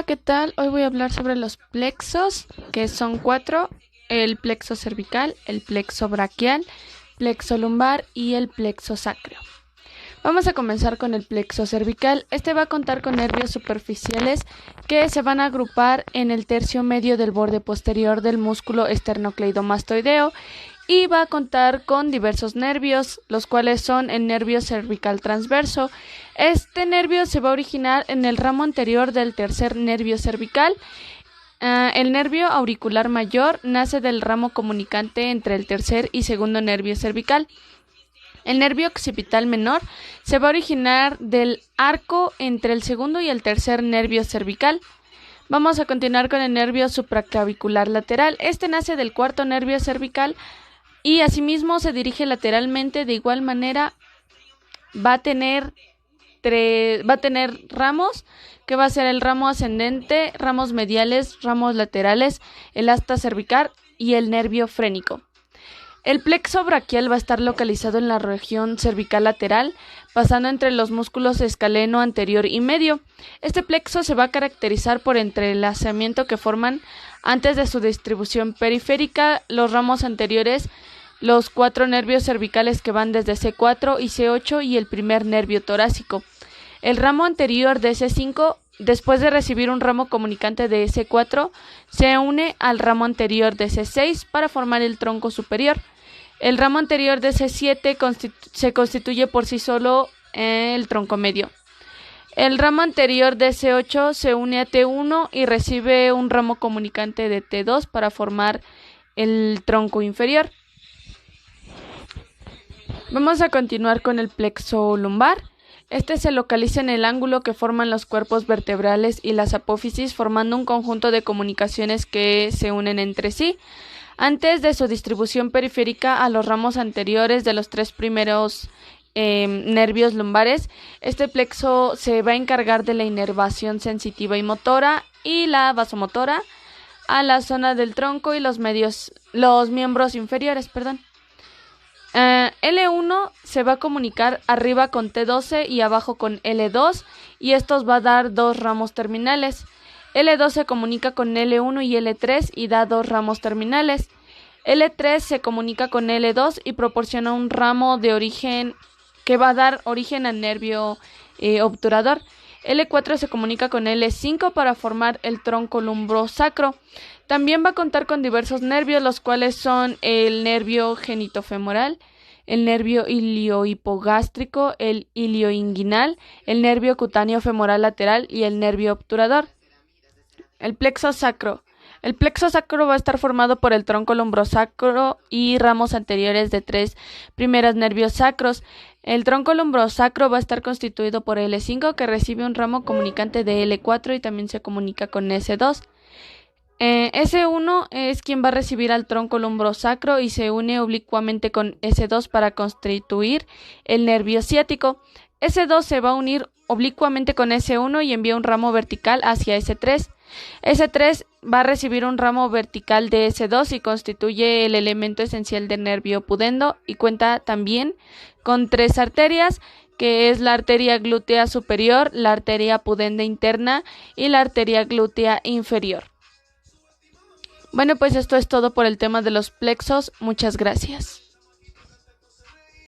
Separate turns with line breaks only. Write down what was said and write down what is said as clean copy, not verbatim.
Hola, ¿qué tal? Hoy voy a hablar sobre los plexos, que son 4: el plexo cervical, el plexo braquial, plexo lumbar y el plexo sacro. Vamos a comenzar con el plexo cervical. Este va a contar con nervios superficiales que se van a agrupar en el tercio medio del borde posterior del músculo esternocleidomastoideo y va a contar con diversos nervios, los cuales son el nervio cervical transverso. Este nervio se va a originar en el ramo anterior del tercer nervio cervical. El nervio auricular mayor nace del ramo comunicante entre el tercer y segundo nervio cervical. El nervio occipital menor se va a originar del arco entre el segundo y el tercer nervio cervical. Vamos a continuar con el nervio supraclavicular lateral. Este nace del cuarto nervio cervical y asimismo se dirige lateralmente. De igual manera va a tener ramos, que va a ser el ramo ascendente, ramos mediales, ramos laterales, el asta cervical y el nervio frénico. El plexo braquial va a estar localizado en la región cervical lateral, pasando entre los músculos escaleno anterior y medio. Este plexo se va a caracterizar por entrelazamiento que forman, antes de su distribución periférica, los ramos anteriores, los 4 nervios cervicales que van desde C4 y C8 y el primer nervio torácico. El ramo anterior de C5, después de recibir un ramo comunicante de C4, se une al ramo anterior de C6 para formar el tronco superior. El ramo anterior de C7 se constituye por sí solo el tronco medio. El ramo anterior de C8 se une a T1 y recibe un ramo comunicante de T2 para formar el tronco inferior. Vamos a continuar con el plexo lumbar. Este se localiza en el ángulo que forman los cuerpos vertebrales y las apófisis, formando un conjunto de comunicaciones que se unen entre sí. Antes de su distribución periférica a los ramos anteriores de los 3 primeros nervios lumbares, este plexo se va a encargar de la inervación sensitiva y motora y la vasomotora a la zona del tronco y los miembros inferiores, L1 se va a comunicar arriba con T12 y abajo con L2 y estos va a dar 2 ramos terminales. L2 se comunica con L1 y L3 y da 2 ramos terminales. L3 se comunica con L2 y proporciona un ramo de origen que va a dar origen al nervio obturador. L4 se comunica con L5 para formar el tronco lumbrosacro. También va a contar con diversos nervios, los cuales son el nervio genitofemoral, el nervio iliohipogástrico, el ilioinguinal, el nervio cutáneo femoral lateral y el nervio obturador. El plexo sacro. El plexo sacro va a estar formado por el tronco lumbrosacro y ramos anteriores de 3 primeros nervios sacros. El tronco lumbrosacro va a estar constituido por L5, que recibe un ramo comunicante de L4 y también se comunica con S2. S1 es quien va a recibir al tronco lumbrosacro y se une oblicuamente con S2 para constituir el nervio ciático. S2 se va a unir oblicuamente con S1 y envía un ramo vertical hacia S3. S3 va a recibir un ramo vertical de S2 y constituye el elemento esencial del nervio pudendo y cuenta también con 3 arterias, que es la arteria glútea superior, la arteria pudenda interna y la arteria glútea inferior. Bueno, pues esto es todo por el tema de los plexos. Muchas gracias.